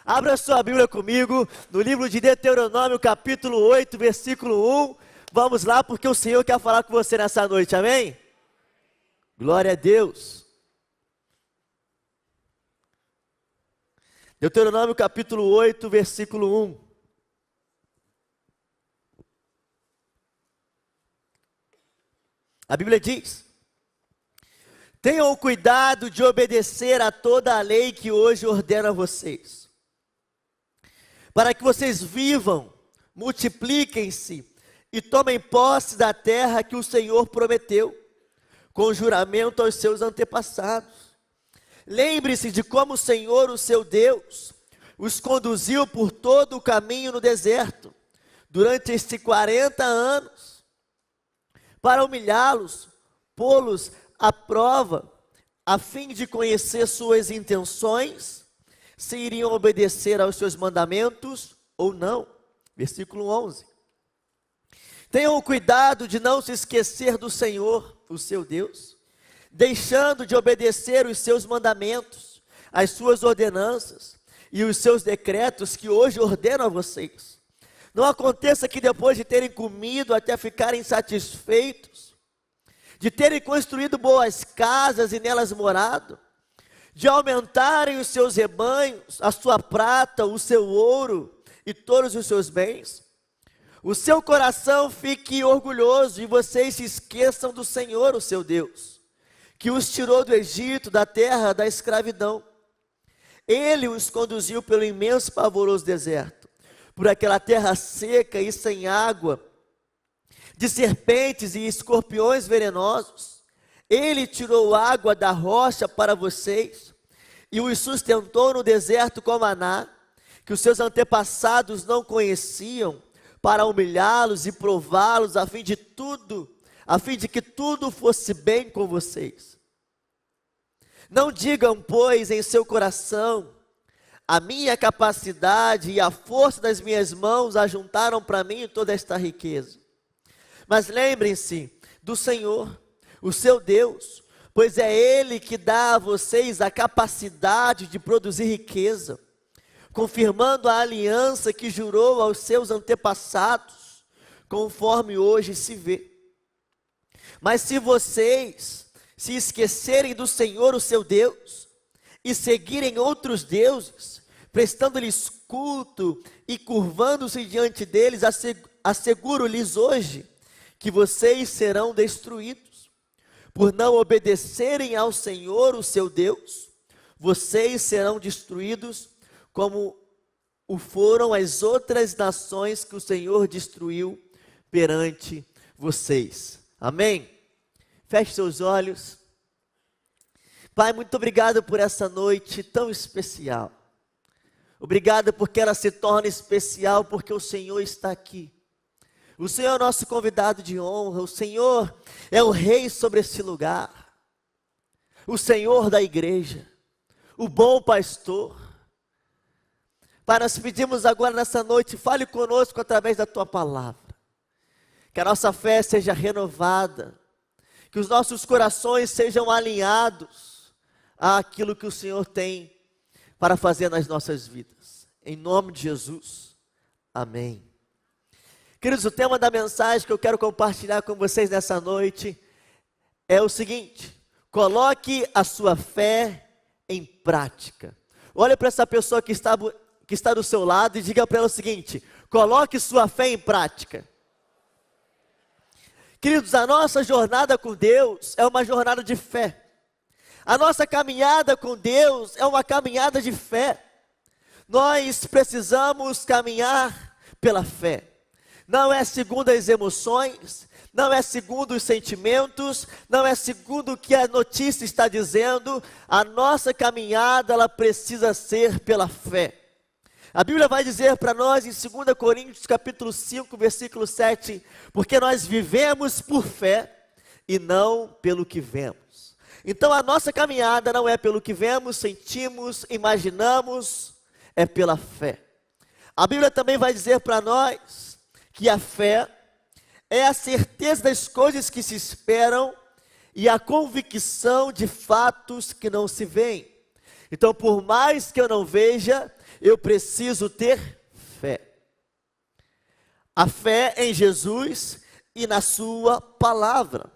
Abra sua Bíblia comigo no livro de Deuteronômio, capítulo 8, versículo 1. Vamos lá, porque o Senhor quer falar com você nessa noite, amém? Glória a Deus. Deuteronômio, capítulo 8, versículo 1. A Bíblia diz: tenham cuidado de obedecer a toda a lei que hoje ordeno a vocês, para que vocês vivam, multipliquem-se e tomem posse da terra que o Senhor prometeu, com juramento aos seus antepassados. Lembre-se de como o Senhor, o seu Deus, os conduziu por todo o caminho no deserto, durante estes 40 anos, para humilhá-los, pô-los à prova, a fim de conhecer suas intenções, se iriam obedecer aos seus mandamentos ou não. Versículo 11. Tenham cuidado de não se esquecer do Senhor, o seu Deus, deixando de obedecer os seus mandamentos, as suas ordenanças e os seus decretos que hoje ordeno a vocês. Não aconteça que depois de terem comido até ficarem satisfeitos, de terem construído boas casas e nelas morado, de aumentarem os seus rebanhos, a sua prata, o seu ouro e todos os seus bens, o seu coração fique orgulhoso e vocês se esqueçam do Senhor, o seu Deus, que os tirou do Egito, da terra da escravidão. Ele os conduziu pelo imenso e pavoroso deserto, por aquela terra seca e sem água, de serpentes e escorpiões venenosos. Ele tirou água da rocha para vocês e os sustentou no deserto com maná, que os seus antepassados não conheciam, para humilhá-los e prová-los, a fim de que tudo fosse bem com vocês. Não digam, pois, em seu coração: a minha capacidade e a força das minhas mãos ajuntaram para mim toda esta riqueza. Mas lembrem-se do Senhor, o seu Deus, pois é Ele que dá a vocês a capacidade de produzir riqueza, confirmando a aliança que jurou aos seus antepassados, conforme hoje se vê. Mas se vocês se esquecerem do Senhor, o seu Deus, e seguirem outros deuses, prestando-lhes culto e curvando-se diante deles, asseguro-lhes hoje que vocês serão destruídos. Por não obedecerem ao Senhor, o seu Deus, vocês serão destruídos como o foram as outras nações que o Senhor destruiu perante vocês. Amém? Feche seus olhos. Pai, muito obrigado por essa noite tão especial. Obrigado porque ela se torna especial porque o Senhor está aqui. O Senhor é o nosso convidado de honra. O Senhor é o rei sobre esse lugar. O Senhor da igreja. O bom pastor. Pai, nós pedimos agora nessa noite, fale conosco através da tua palavra. Que a nossa fé seja renovada. Que os nossos corações sejam alinhados àquilo que o Senhor tem para fazer nas nossas vidas. Em nome de Jesus. Amém. Queridos, o tema da mensagem que eu quero compartilhar com vocês nessa noite é o seguinte: coloque a sua fé em prática. Olha para essa pessoa que está do seu lado e diga para ela o seguinte: coloque sua fé em prática. Queridos, a nossa jornada com Deus é uma jornada de fé. A nossa caminhada com Deus é uma caminhada de fé. Nós precisamos caminhar pela fé. Não é segundo as emoções, não é segundo os sentimentos, não é segundo o que a notícia está dizendo. A nossa caminhada, ela precisa ser pela fé. A Bíblia vai dizer para nós em 2 Coríntios capítulo 5, versículo 7, porque nós vivemos por fé e não pelo que vemos. Então a nossa caminhada não é pelo que vemos, sentimos, imaginamos, é pela fé. A Bíblia também vai dizer para nós que a fé é a certeza das coisas que se esperam e a convicção de fatos que não se veem. Então, por mais que eu não veja, eu preciso ter fé. A fé em Jesus e na sua palavra.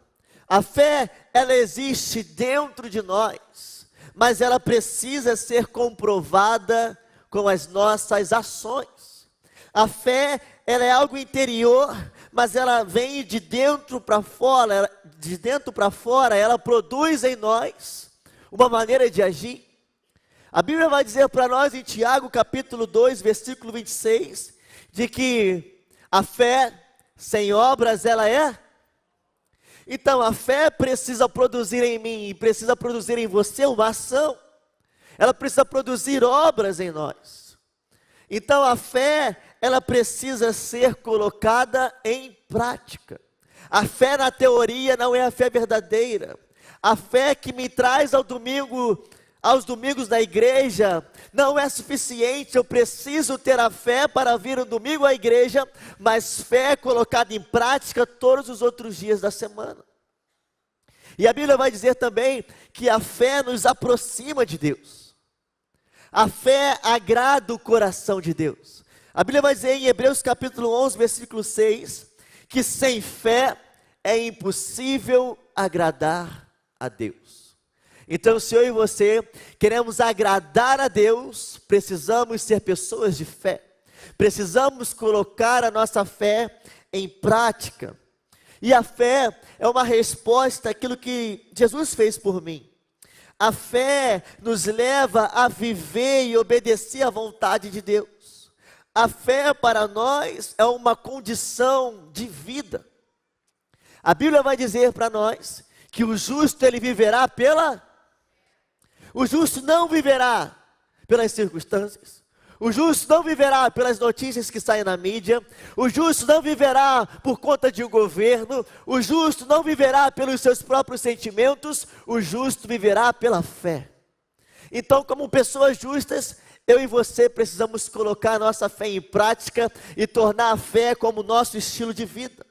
A fé, ela existe dentro de nós, mas ela precisa ser comprovada com as nossas ações. A fé, ela é algo interior, mas ela vem de dentro para fora, ela produz em nós uma maneira de agir. A Bíblia vai dizer para nós em Tiago capítulo 2, versículo 26, de que a fé sem obras ela é. Então a fé precisa produzir em mim, e precisa produzir em você uma ação. Ela precisa produzir obras em nós. Então a fé, ela precisa ser colocada em prática. A fé na teoria não é a fé verdadeira. A fé que me traz aos domingos da igreja, não é suficiente. Eu preciso ter a fé para vir um domingo à igreja, mas fé colocada em prática todos os outros dias da semana. E a Bíblia vai dizer também que a fé nos aproxima de Deus. A fé agrada o coração de Deus. A Bíblia vai dizer em Hebreus capítulo 11, versículo 6, que sem fé é impossível agradar a Deus. Então, se eu e você queremos agradar a Deus, precisamos ser pessoas de fé. Precisamos colocar a nossa fé em prática. E a fé é uma resposta àquilo que Jesus fez por mim. A fé nos leva a viver e obedecer à vontade de Deus. A fé para nós é uma condição de vida. A Bíblia vai dizer para nós que o justo ele viverá pela... O justo não viverá pelas circunstâncias. O justo não viverá pelas notícias que saem na mídia. O justo não viverá por conta de um governo. O justo não viverá pelos seus próprios sentimentos. O justo viverá pela fé. Então, como pessoas justas, eu e você precisamos colocar a nossa fé em prática e tornar a fé como nosso estilo de vida.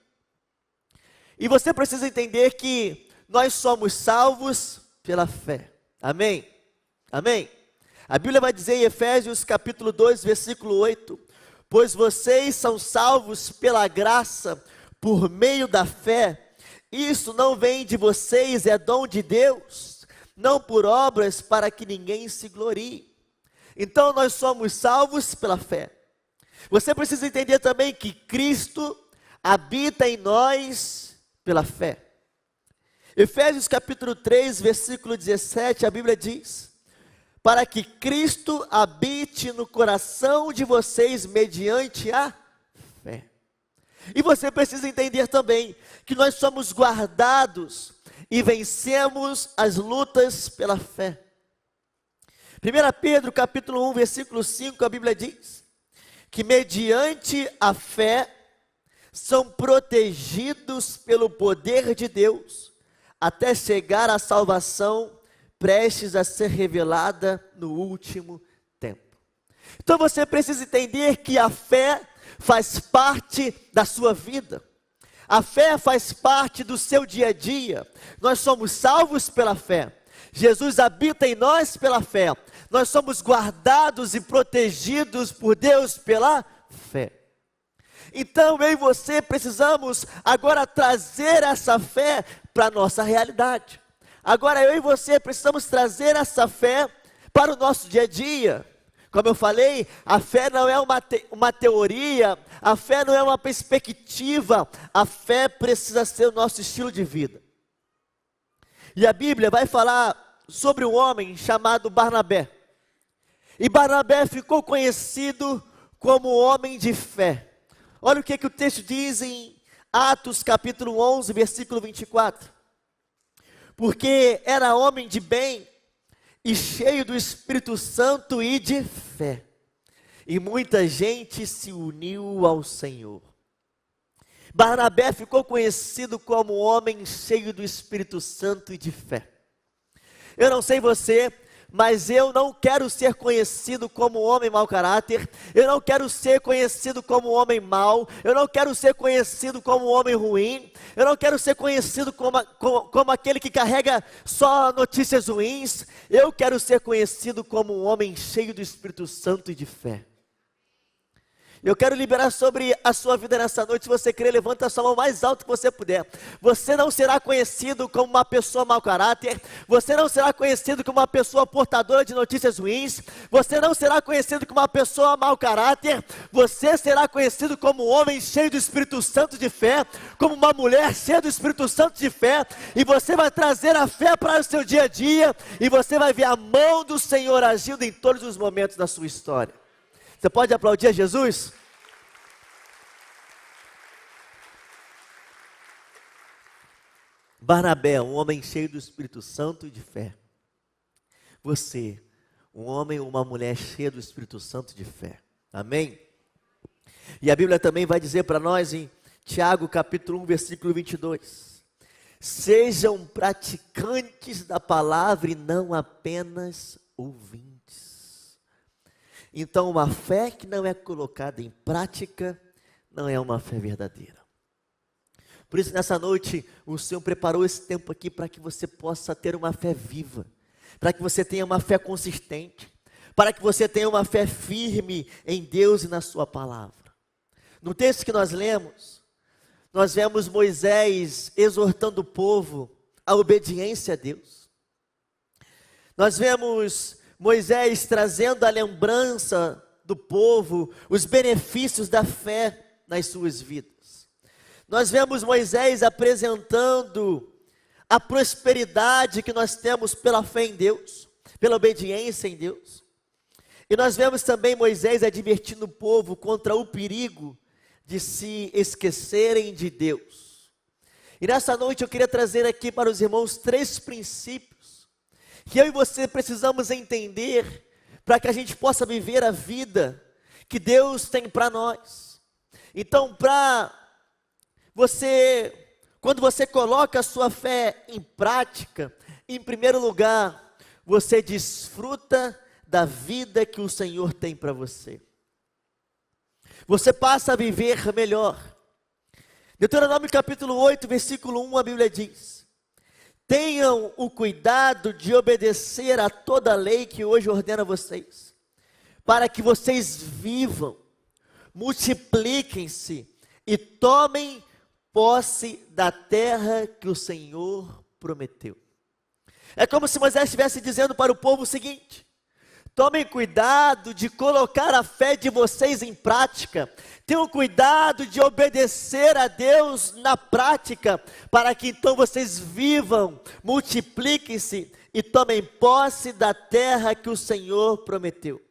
E você precisa entender que nós somos salvos pela fé. Amém? Amém? A Bíblia vai dizer em Efésios capítulo 2, versículo 8, pois vocês são salvos pela graça, por meio da fé. Isso não vem de vocês, é dom de Deus, não por obras para que ninguém se glorie. Então nós somos salvos pela fé. Você precisa entender também que Cristo habita em nós pela fé. Efésios capítulo 3, versículo 17, a Bíblia diz: para que Cristo habite no coração de vocês mediante a fé. E você precisa entender também que nós somos guardados e vencemos as lutas pela fé. 1 Pedro capítulo 1, versículo 5, a Bíblia diz que mediante a fé são protegidos pelo poder de Deus até chegar à salvação prestes a ser revelada no último tempo. Então você precisa entender que a fé faz parte da sua vida. A fé faz parte do seu dia a dia. Nós somos salvos pela fé. Jesus habita em nós pela fé. Nós somos guardados e protegidos por Deus pela fé. Então eu e você precisamos agora trazer essa fé para a nossa realidade. Agora eu e você precisamos trazer essa fé para o nosso dia a dia. Como eu falei, a fé não é uma teoria, a fé não é uma perspectiva, a fé precisa ser o nosso estilo de vida. E a Bíblia vai falar sobre um homem chamado Barnabé. E Barnabé ficou conhecido como homem de fé. Olha o que o texto diz em Atos capítulo 11, versículo 24. Porque era homem de bem e cheio do Espírito Santo e de fé. E muita gente se uniu ao Senhor. Barnabé ficou conhecido como homem cheio do Espírito Santo e de fé. Eu não sei você, mas eu não quero ser conhecido como um homem mau caráter, eu não quero ser conhecido como um homem mau, eu não quero ser conhecido como um homem ruim, eu não quero ser conhecido como aquele que carrega só notícias ruins, eu quero ser conhecido como um homem cheio do Espírito Santo e de fé. Eu quero liberar sobre a sua vida nessa noite. Se você crer, levanta a sua mão mais alto que você puder. Você não será conhecido como uma pessoa mau caráter. Você não será conhecido como uma pessoa portadora de notícias ruins. Você não será conhecido como uma pessoa mau caráter. Você será conhecido como um homem cheio do Espírito Santo de fé, como uma mulher cheia do Espírito Santo de fé. E você vai trazer a fé para o seu dia a dia. E você vai ver a mão do Senhor agindo em todos os momentos da sua história. Você pode aplaudir a Jesus? Barnabé, um homem cheio do Espírito Santo e de fé. Você, um homem ou uma mulher cheia do Espírito Santo e de fé. Amém? E a Bíblia também vai dizer para nós em Tiago capítulo 1, versículo 22. Sejam praticantes da palavra e não apenas ouvintes. Então, uma fé que não é colocada em prática, não é uma fé verdadeira. Por isso, nessa noite, o Senhor preparou esse tempo aqui para que você possa ter uma fé viva, para que você tenha uma fé consistente, para que você tenha uma fé firme em Deus e na sua palavra. No texto que nós lemos, nós vemos Moisés exortando o povo à obediência a Deus. Nós vemos Moisés trazendo a lembrança do povo, os benefícios da fé nas suas vidas. Nós vemos Moisés apresentando a prosperidade que nós temos pela fé em Deus, pela obediência em Deus. E nós vemos também Moisés advertindo o povo contra o perigo de se esquecerem de Deus. E nessa noite eu queria trazer aqui para os irmãos 3 princípios que eu e você precisamos entender para que a gente possa viver a vida que Deus tem para nós. Então, quando você coloca a sua fé em prática, em primeiro lugar, você desfruta da vida que o Senhor tem para você. Você passa a viver melhor. Deuteronômio capítulo 8, versículo 1, a Bíblia diz: tenham o cuidado de obedecer a toda a lei que hoje ordena a vocês, para que vocês vivam, multipliquem-se e tomem posse da terra que o Senhor prometeu. É como se Moisés estivesse dizendo para o povo o seguinte: tomem cuidado de colocar a fé de vocês em prática. Tenham cuidado de obedecer a Deus na prática, para que então vocês vivam, multipliquem-se e tomem posse da terra que o Senhor prometeu.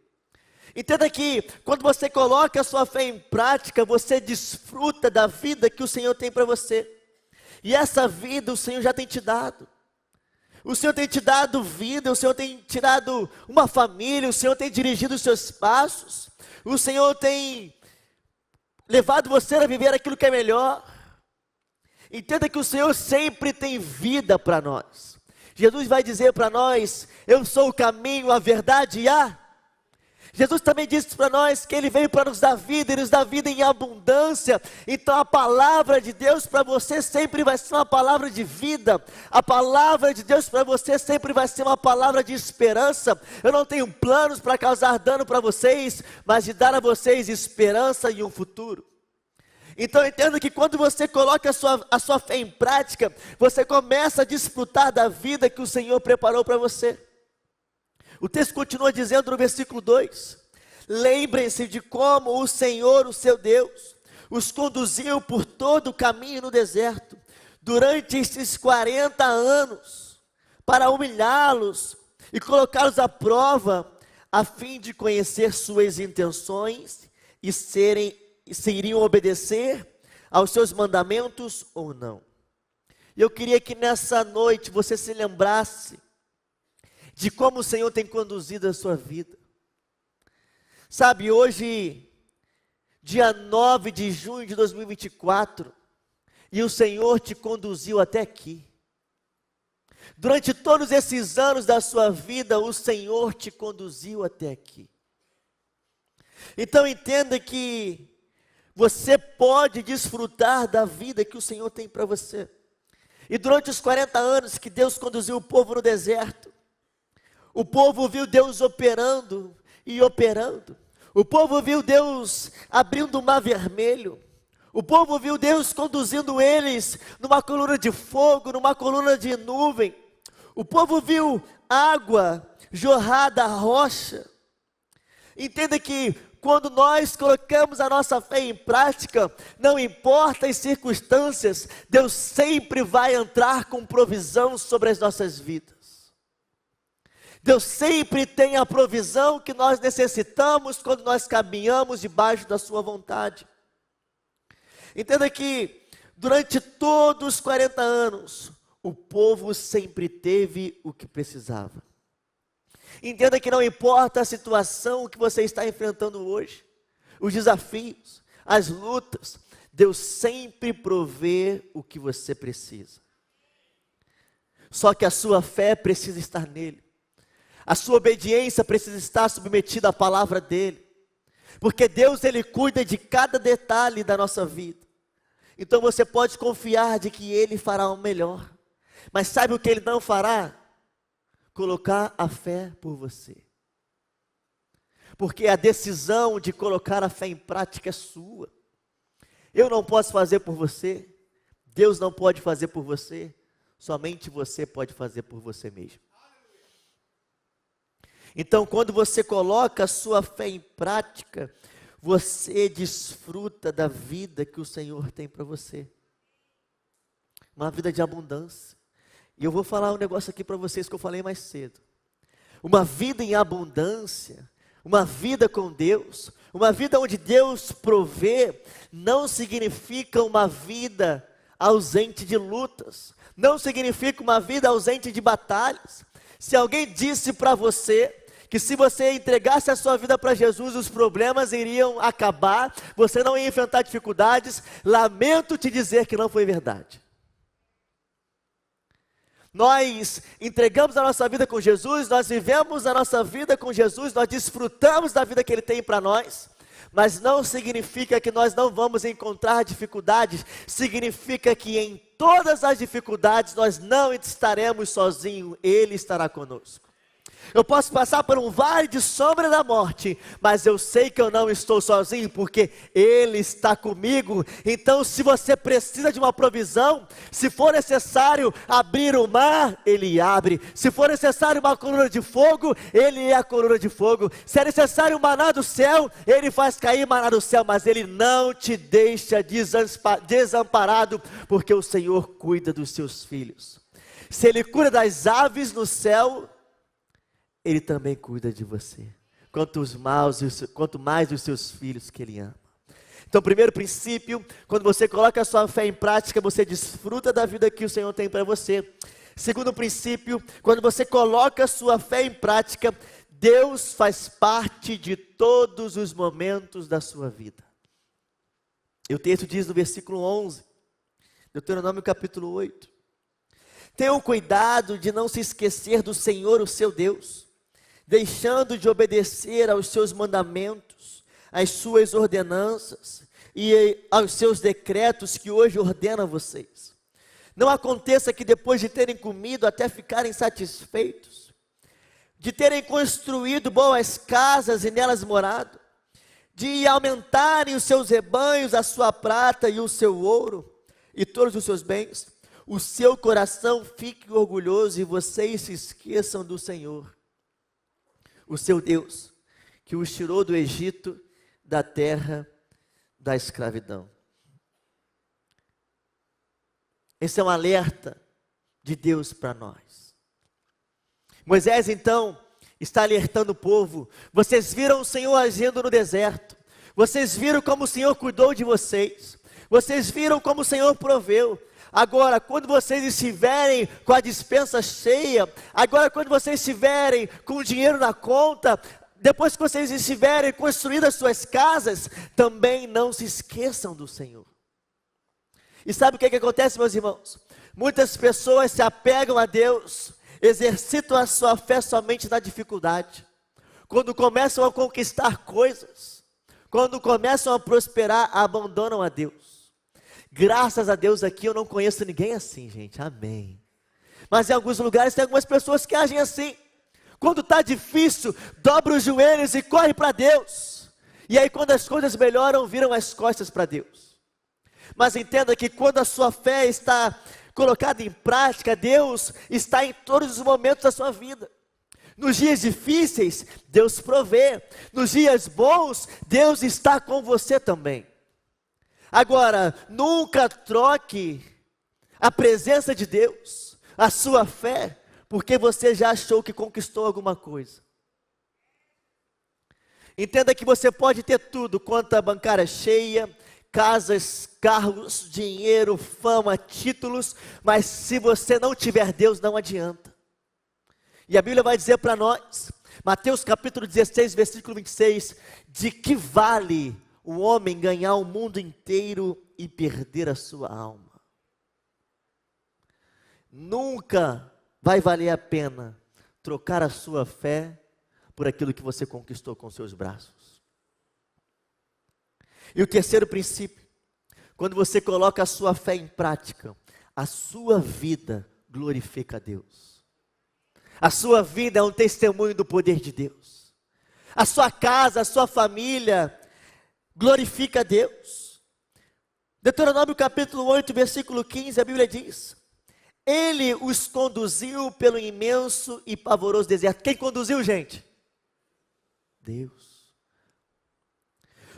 Entenda que quando você coloca a sua fé em prática, você desfruta da vida que o Senhor tem para você. E essa vida o Senhor já tem te dado. O Senhor tem te dado vida, o Senhor tem te dado uma família, o Senhor tem dirigido os seus passos, o Senhor tem levado você a viver aquilo que é melhor. Entenda que o Senhor sempre tem vida para nós. Jesus vai dizer para nós: eu sou o caminho, a verdade e a... Jesus também disse para nós que Ele veio para nos dar vida, e nos dá vida em abundância. Então a palavra de Deus para você sempre vai ser uma palavra de vida. A palavra de Deus para você sempre vai ser uma palavra de esperança. Eu não tenho planos para causar dano para vocês, mas de dar a vocês esperança e um futuro. Então entenda que quando você coloca a sua fé em prática, você começa a desfrutar da vida que o Senhor preparou para você. O texto continua dizendo no versículo 2: lembrem-se de como o Senhor, o seu Deus, os conduziu por todo o caminho no deserto, durante esses 40 anos, para humilhá-los e colocá-los à prova, a fim de conhecer suas intenções e se iriam obedecer aos seus mandamentos ou não. Eu queria que nessa noite você se lembrasse de como o Senhor tem conduzido a sua vida. Sabe, hoje, dia 9 de junho de 2024, e o Senhor te conduziu até aqui. Durante todos esses anos da sua vida, o Senhor te conduziu até aqui. Então entenda que você pode desfrutar da vida que o Senhor tem para você. E durante os 40 anos que Deus conduziu o povo no deserto, o povo viu Deus operando e operando. O povo viu Deus abrindo o mar vermelho. O povo viu Deus conduzindo eles numa coluna de fogo, numa coluna de nuvem. O povo viu água jorrar da rocha. Entenda que quando nós colocamos a nossa fé em prática, não importa as circunstâncias, Deus sempre vai entrar com provisão sobre as nossas vidas. Deus sempre tem a provisão que nós necessitamos quando nós caminhamos debaixo da sua vontade. Entenda que durante todos os 40 anos, o povo sempre teve o que precisava. Entenda que não importa a situação que você está enfrentando hoje, os desafios, as lutas, Deus sempre provê o que você precisa. Só que a sua fé precisa estar nele. A sua obediência precisa estar submetida à palavra dele. Porque Deus, ele cuida de cada detalhe da nossa vida. Então você pode confiar de que ele fará o melhor. Mas sabe o que ele não fará? Colocar a fé por você. Porque a decisão de colocar a fé em prática é sua. Eu não posso fazer por você. Deus não pode fazer por você. Somente você pode fazer por você mesmo. Então, quando você coloca a sua fé em prática, você desfruta da vida que o Senhor tem para você. Uma vida de abundância. E eu vou falar um negócio aqui para vocês que eu falei mais cedo. Uma vida em abundância, uma vida com Deus, uma vida onde Deus provê, não significa uma vida ausente de lutas, não significa uma vida ausente de batalhas. Se alguém disse para você que se você entregasse a sua vida para Jesus, os problemas iriam acabar, você não ia enfrentar dificuldades, lamento te dizer que não foi verdade. Nós entregamos a nossa vida com Jesus, nós vivemos a nossa vida com Jesus, nós desfrutamos da vida que Ele tem para nós, mas não significa que nós não vamos encontrar dificuldades, significa que em todas as dificuldades nós não estaremos sozinhos, Ele estará conosco. Eu posso passar por um vale de sombra da morte, mas eu sei que eu não estou sozinho, porque Ele está comigo. Então, se você precisa de uma provisão, se for necessário abrir o mar, Ele abre. Se for necessário uma coluna de fogo, Ele é a coluna de fogo. Se é necessário maná do céu, Ele faz cair maná do céu, mas Ele não te deixa desamparado, porque o Senhor cuida dos seus filhos. Se Ele cuida das aves no céu, Ele também cuida de você. Quanto mais os seus filhos que Ele ama. Então, primeiro princípio, quando você coloca a sua fé em prática, você desfruta da vida que o Senhor tem para você. Segundo princípio, quando você coloca a sua fé em prática, Deus faz parte de todos os momentos da sua vida. E o texto diz no versículo 11, Deuteronômio capítulo 8. Tenham cuidado de não se esquecer do Senhor, o seu Deus, deixando de obedecer aos seus mandamentos, às suas ordenanças e aos seus decretos que hoje ordena a vocês. Não aconteça que depois de terem comido até ficarem satisfeitos, de terem construído boas casas e nelas morado, de aumentarem os seus rebanhos, a sua prata e o seu ouro e todos os seus bens, o seu coração fique orgulhoso e vocês se esqueçam do Senhor, o seu Deus, que os tirou do Egito, da terra da escravidão. Esse é um alerta de Deus para nós. Moisés então está alertando o povo. Vocês viram o Senhor agindo no deserto. Vocês viram como o Senhor cuidou de vocês. Vocês viram como o Senhor proveu. Agora, quando vocês estiverem com a despensa cheia, agora quando vocês estiverem com o dinheiro na conta, depois que vocês estiverem construindo as suas casas, também não se esqueçam do Senhor. E sabe o que acontece, meus irmãos? Muitas pessoas se apegam a Deus, exercitam a sua fé somente na dificuldade. Quando começam a conquistar coisas, quando começam a prosperar, abandonam a Deus. Graças a Deus aqui eu não conheço ninguém assim, gente, amém. Mas em alguns lugares tem algumas pessoas que agem assim. Quando está difícil, dobra os joelhos e corre para Deus. E aí quando as coisas melhoram, viram as costas para Deus. Mas entenda que quando a sua fé está colocada em prática, Deus está em todos os momentos da sua vida. Nos dias difíceis, Deus provê. Nos dias bons, Deus está com você também. Agora, nunca troque a presença de Deus, a sua fé, porque você já achou que conquistou alguma coisa. Entenda que você pode ter tudo, conta bancária cheia, casas, carros, dinheiro, fama, títulos, mas se você não tiver Deus, não adianta. E a Bíblia vai dizer para nós, Mateus capítulo 16, versículo 26, de que vale o homem ganhar o mundo inteiro e perder a sua alma? Nunca vai valer a pena trocar a sua fé por aquilo que você conquistou com seus braços. E o terceiro princípio, quando você coloca a sua fé em prática, a sua vida glorifica a Deus. A sua vida é um testemunho do poder de Deus. A sua casa, a sua família glorifica a Deus. Deuteronômio capítulo 8, versículo 15, a Bíblia diz: Ele os conduziu pelo imenso e pavoroso deserto. Quem conduziu, gente? Deus.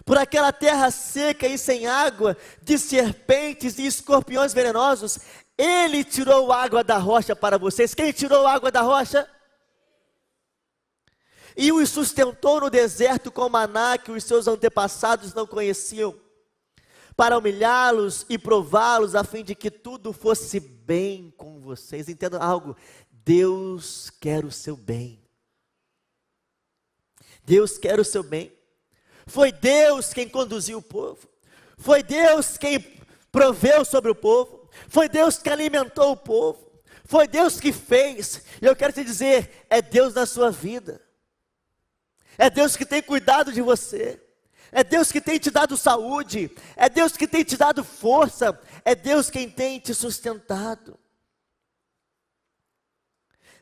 Por aquela terra seca e sem água, de serpentes e escorpiões venenosos, Ele tirou água da rocha para vocês. Quem tirou água da rocha? E os sustentou no deserto com maná que os seus antepassados não conheciam, para humilhá-los e prová-los, a fim de que tudo fosse bem com vocês. Entendam algo, Deus quer o seu bem. Deus quer o seu bem. Foi Deus quem conduziu o povo. Foi Deus quem proveu sobre o povo. Foi Deus que alimentou o povo. Foi Deus que fez. E eu quero te dizer, é Deus na sua vida. É Deus que tem cuidado de você. É Deus que tem te dado saúde. É Deus que tem te dado força. É Deus quem tem te sustentado.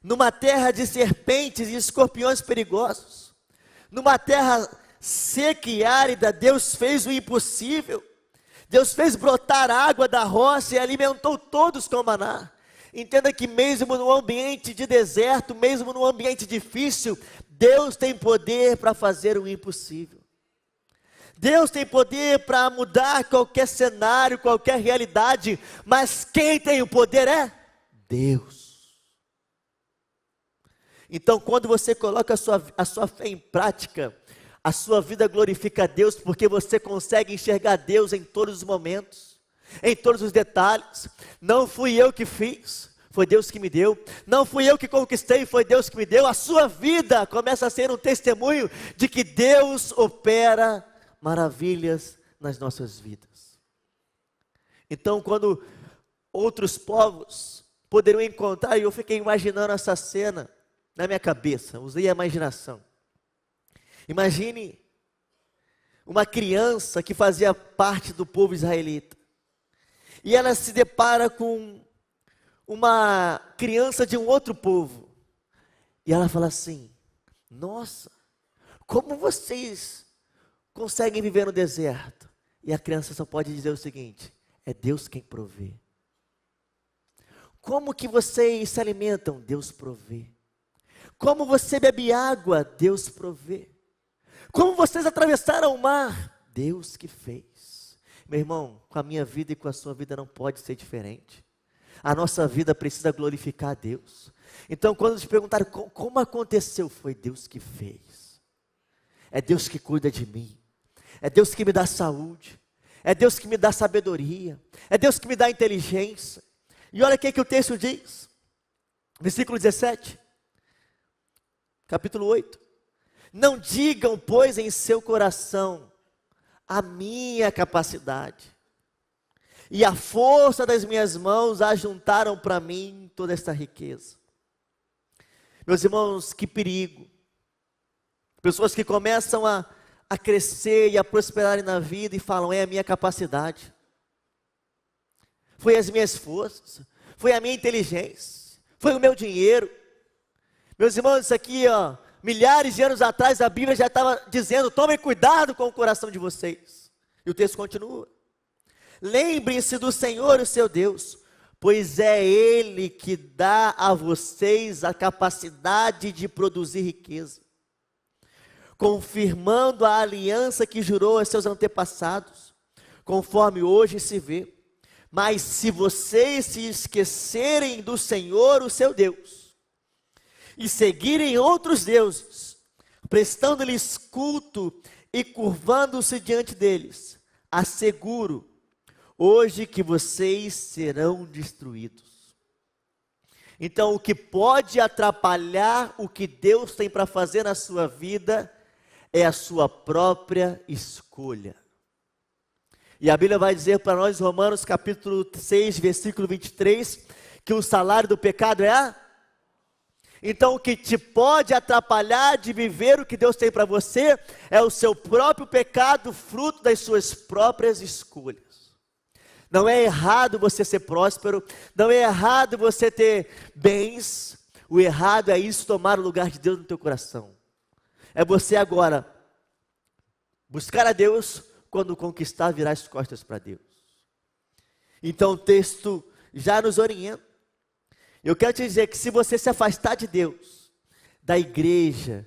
Numa terra de serpentes e escorpiões perigosos, numa terra seca e árida, Deus fez o impossível. Deus fez brotar água da rocha e alimentou todos com maná. Entenda que mesmo no ambiente de deserto, mesmo no ambiente difícil, Deus tem poder para fazer o impossível. Deus tem poder para mudar qualquer cenário, qualquer realidade, mas quem tem o poder é Deus. Então, quando você coloca a sua fé em prática, a sua vida glorifica a Deus, porque você consegue enxergar Deus em todos os momentos, em todos os detalhes. Não fui eu que fiz, foi Deus que me deu. Não fui eu que conquistei, foi Deus que me deu. A sua vida começa a ser um testemunho de que Deus opera maravilhas nas nossas vidas. Então, quando outros povos poderiam encontrar, e eu fiquei imaginando essa cena na minha cabeça, usei a imaginação. Imagine uma criança que fazia parte do povo israelita, e ela se depara com uma criança de um outro povo, e ela fala assim: nossa, como vocês conseguem viver no deserto? E a criança só pode dizer o seguinte: é Deus quem provê. Como que vocês se alimentam? Deus provê. Como você bebe água? Deus provê. Como vocês atravessaram o mar? Deus que fez. Meu irmão, com a minha vida e com a sua vida não pode ser diferente. A nossa vida precisa glorificar a Deus. Então, quando te perguntarem como aconteceu, foi Deus que fez. É Deus que cuida de mim. É Deus que me dá saúde. É Deus que me dá sabedoria. É Deus que me dá inteligência. E olha o que o texto diz. Versículo 17. Capítulo 8. Não digam, pois, em seu coração, a minha capacidade. e a força das minhas mãos ajuntaram para mim toda esta riqueza. Meus irmãos, que perigo. Pessoas que começam a crescer e a prosperarem na vida e falam, é a minha capacidade, foi as minhas forças, foi a minha inteligência, foi o meu dinheiro. Meus irmãos, isso aqui, ó, milhares de anos atrás a Bíblia já estava dizendo, tomem cuidado com o coração de vocês. E o texto continua. Lembrem-se do Senhor, o seu Deus, pois é Ele que dá a vocês a capacidade de produzir riqueza, confirmando a aliança que jurou a seus antepassados, conforme hoje se vê. Mas se vocês se esquecerem do Senhor, o seu Deus, e seguirem outros deuses, prestando-lhes culto e curvando-se diante deles, asseguro hoje que vocês serão destruídos. Então, o que pode atrapalhar o que Deus tem para fazer na sua vida é a sua própria escolha. E a Bíblia vai dizer para nós, Romanos capítulo 6, versículo 23, que o salário do pecado é a... Então, o que te pode atrapalhar de viver o que Deus tem para você é o seu próprio pecado, fruto das suas próprias escolhas. Não é errado você ser próspero, não é errado você ter bens, o errado é isso tomar o lugar de Deus no teu coração. É você agora buscar a Deus, quando conquistar, virar as costas para Deus. Então o texto já nos orienta. Eu quero te dizer que se você se afastar de Deus, da igreja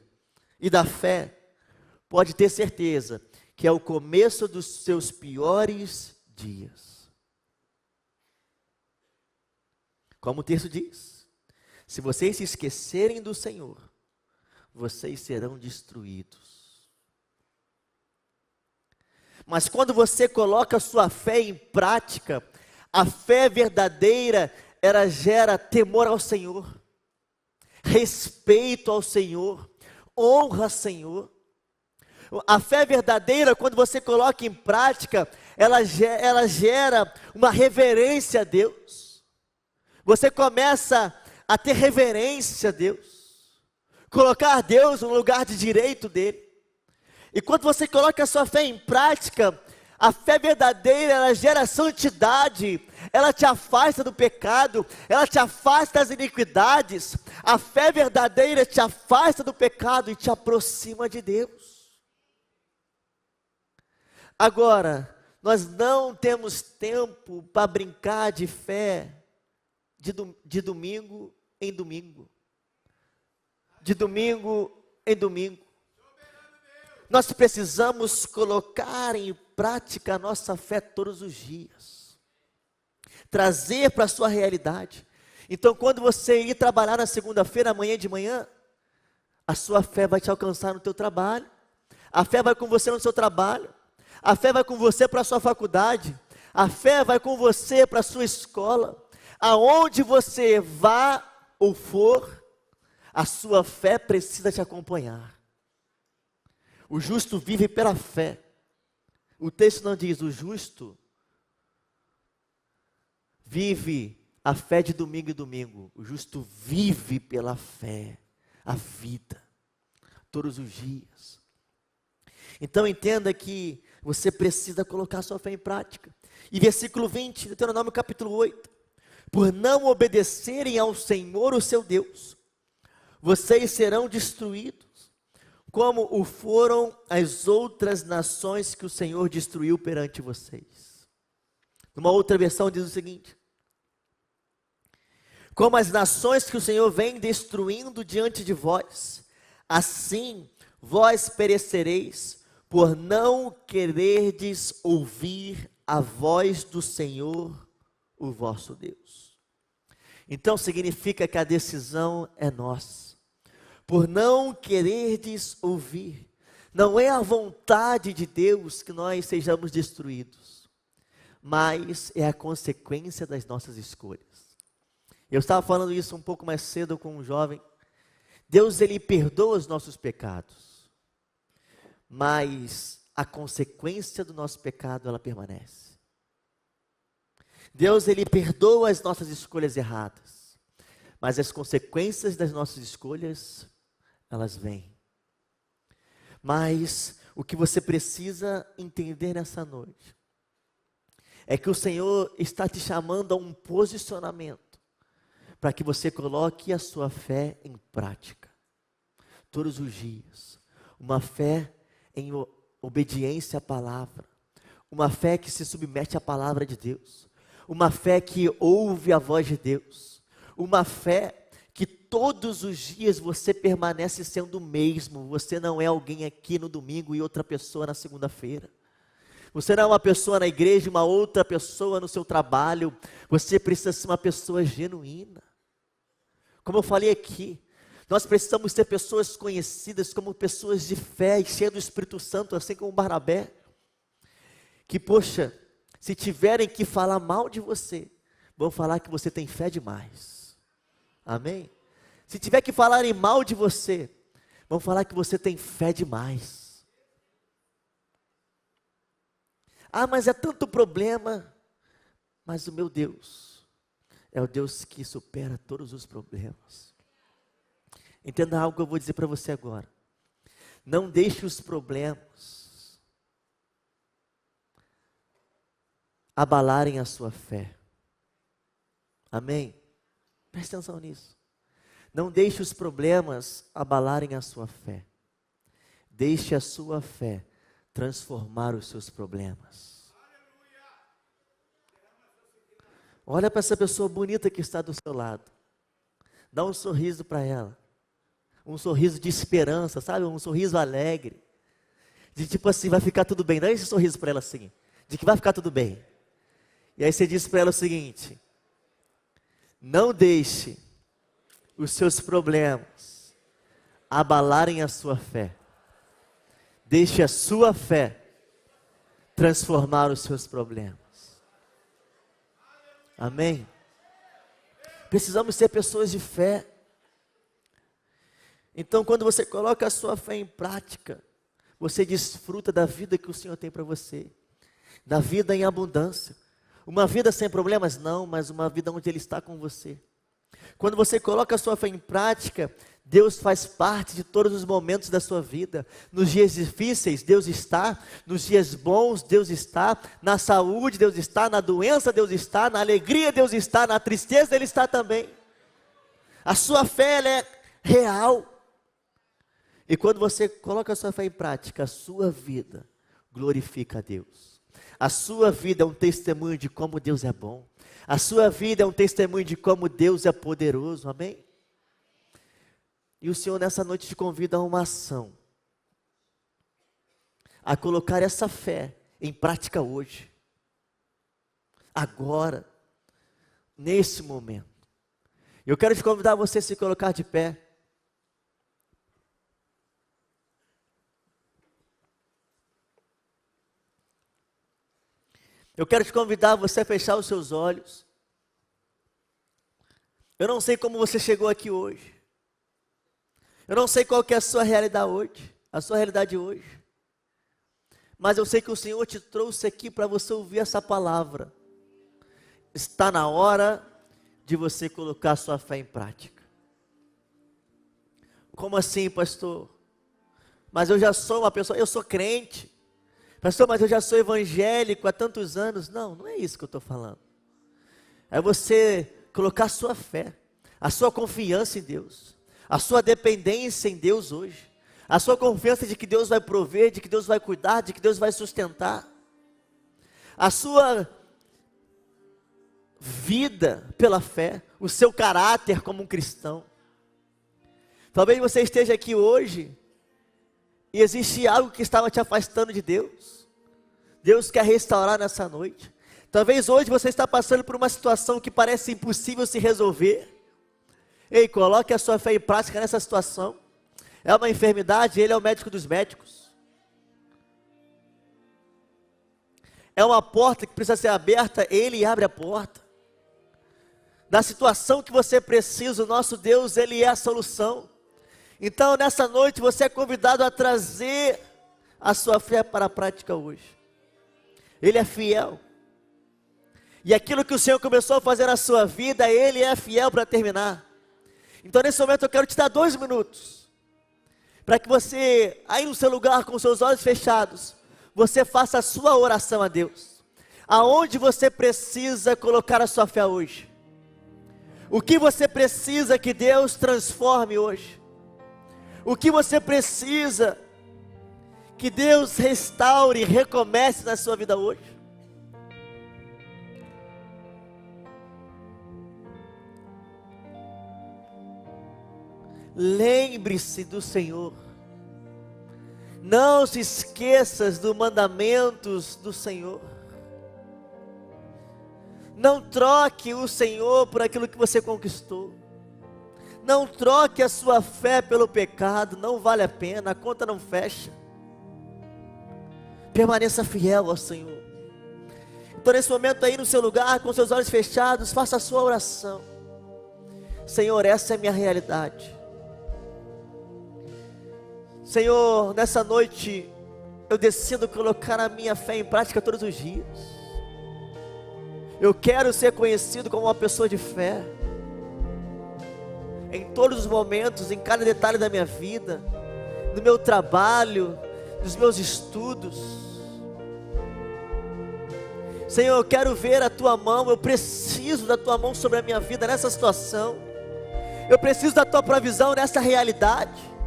e da fé, pode ter certeza que é o começo dos seus piores dias. Como o texto diz, se vocês se esquecerem do Senhor, vocês serão destruídos. Mas quando você coloca a sua fé em prática, a fé verdadeira, ela gera temor ao Senhor, respeito ao Senhor, honra ao Senhor. A fé verdadeira, quando você coloca em prática, ela gera uma reverência a Deus. Você começa a ter reverência a Deus, colocar Deus no lugar de direito dele. E quando você coloca a sua fé em prática, a fé verdadeira, ela gera santidade, ela te afasta do pecado, ela te afasta das iniquidades. A fé verdadeira te afasta do pecado e te aproxima de Deus. Agora, nós não temos tempo para brincar de fé de domingo em domingo. De domingo em domingo. Nós precisamos colocar em prática a nossa fé todos os dias. Trazer para a sua realidade. Então, quando você ir trabalhar na segunda-feira, amanhã de manhã, a sua fé vai te alcançar no teu trabalho. A fé vai com você no seu trabalho. A fé vai com você para a sua faculdade. A fé vai com você para a sua escola. Aonde você vá ou for, a sua fé precisa te acompanhar. O justo vive pela fé. O texto não diz, o justo vive a fé de domingo em domingo. O justo vive pela fé, a vida, todos os dias. Então entenda que você precisa colocar sua fé em prática. E versículo 20, Deuteronômio capítulo 8. Por não obedecerem ao Senhor, o seu Deus, vocês serão destruídos, como o foram as outras nações que o Senhor destruiu perante vocês. Numa outra versão diz o seguinte: como as nações que o Senhor vem destruindo diante de vós, assim vós perecereis, por não quererdes ouvir a voz do Senhor, o vosso Deus. Então significa que a decisão é nossa. Por não quererdes ouvir, não é a vontade de Deus que nós sejamos destruídos, mas é a consequência das nossas escolhas. Eu estava falando isso um pouco mais cedo com um jovem. Deus, ele perdoa os nossos pecados, mas a consequência do nosso pecado, ela permanece. Deus, Ele perdoa as nossas escolhas erradas, mas as consequências das nossas escolhas, elas vêm. Mas o que você precisa entender nessa noite é que o Senhor está te chamando a um posicionamento para que você coloque a sua fé em prática todos os dias. Uma fé em obediência à palavra, uma fé que se submete à palavra de Deus, uma fé que ouve a voz de Deus, uma fé que todos os dias você permanece sendo o mesmo. Você não é alguém aqui no domingo e outra pessoa na segunda-feira. Você não é uma pessoa na igreja e uma outra pessoa no seu trabalho. Você precisa ser uma pessoa genuína. Como eu falei aqui, nós precisamos ser pessoas conhecidas como pessoas de fé e cheias do Espírito Santo, assim como Barnabé. Que, poxa, se tiverem que falar mal de você, vão falar que você tem fé demais. Amém? Se tiver que falarem mal de você, vão falar que você tem fé demais. Ah, mas é tanto problema. Mas o meu Deus é o Deus que supera todos os problemas. Entenda algo que eu vou dizer para você agora. Não deixe os problemas abalarem a sua fé. Amém? Preste atenção nisso. Não deixe os problemas abalarem a sua fé. Deixe a sua fé transformar os seus problemas. Olha para essa pessoa bonita que está do seu lado. Dá um sorriso para ela. Um sorriso de esperança, sabe? Um sorriso alegre. De tipo assim, vai ficar tudo bem. Dá esse sorriso para ela assim. De que vai ficar tudo bem. E aí você diz para ela o seguinte: não deixe os seus problemas abalarem a sua fé. Deixe a sua fé transformar os seus problemas. Amém? Precisamos ser pessoas de fé. Então, quando você coloca a sua fé em prática, você desfruta da vida que o Senhor tem para você, da vida em abundância. Uma vida sem problemas? Não, mas uma vida onde Ele está com você. Quando você coloca a sua fé em prática, Deus faz parte de todos os momentos da sua vida. Nos dias difíceis, Deus está. Nos dias bons, Deus está. Na saúde, Deus está. Na doença, Deus está. Na alegria, Deus está. Na tristeza, Ele está também. A sua fé, ela é real. E quando você coloca a sua fé em prática, a sua vida glorifica a Deus. A sua vida é um testemunho de como Deus é bom. A sua vida é um testemunho de como Deus é poderoso, amém? E o Senhor nessa noite te convida a uma ação. A colocar essa fé em prática hoje. Agora. Nesse momento. Eu quero te convidar a você se colocar de pé. Eu quero te convidar a você a fechar os seus olhos. Eu não sei como você chegou aqui hoje. Eu não sei qual que é a sua realidade hoje. Mas eu sei que o Senhor te trouxe aqui para você ouvir essa palavra. Está na hora de você colocar a sua fé em prática. Como assim, pastor? Mas eu já sou uma pessoa, eu sou crente. Pastor, mas eu já sou evangélico há tantos anos. Não, não é isso que eu estou falando. É você colocar a sua fé, a sua confiança em Deus, a sua dependência em Deus hoje, a sua confiança de que Deus vai prover, de que Deus vai cuidar, de que Deus vai sustentar, a sua vida pela fé, o seu caráter como um cristão. Talvez você esteja aqui hoje e existe algo que estava te afastando de Deus. Deus quer restaurar nessa noite. Talvez hoje você está passando por uma situação que parece impossível se resolver. Ei, coloque a sua fé em prática nessa situação. É uma enfermidade, Ele é o médico dos médicos. É uma porta que precisa ser aberta, Ele abre a porta. Na situação que você precisa, o nosso Deus, Ele é a solução. Então, nessa noite, você é convidado a trazer a sua fé para a prática hoje. Ele é fiel. E aquilo que o Senhor começou a fazer na sua vida, Ele é fiel para terminar. Então nesse momento eu quero te dar 2 minutos, para que você, aí no seu lugar, com seus olhos fechados, você faça a sua oração a Deus. Aonde você precisa colocar a sua fé hoje? O que você precisa que Deus transforme hoje? O que você precisa que Deus restaure e recomece na sua vida hoje? Lembre-se do Senhor. Não se esqueças dos mandamentos do Senhor. Não troque o Senhor por aquilo que você conquistou. Não troque a sua fé pelo pecado. Não vale a pena, a conta não fecha. Permaneça fiel ao Senhor. Então nesse momento aí no seu lugar, com seus olhos fechados, faça a sua oração. Senhor, essa é a minha realidade. Senhor, nessa noite, eu decido colocar a minha fé em prática todos os dias. Eu quero ser conhecido como uma pessoa de fé. Em todos os momentos, em cada detalhe da minha vida, no meu trabalho, nos meus estudos. Senhor, eu quero ver a Tua mão, eu preciso da Tua mão sobre a minha vida nessa situação. Eu preciso da Tua provisão nessa realidade.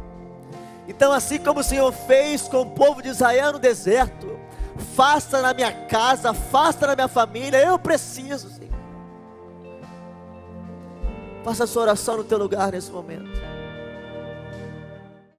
Então assim como o Senhor fez com o povo de Israel no deserto, faça na minha casa, faça na minha família, eu preciso, Senhor. Faça a sua oração no teu lugar nesse momento.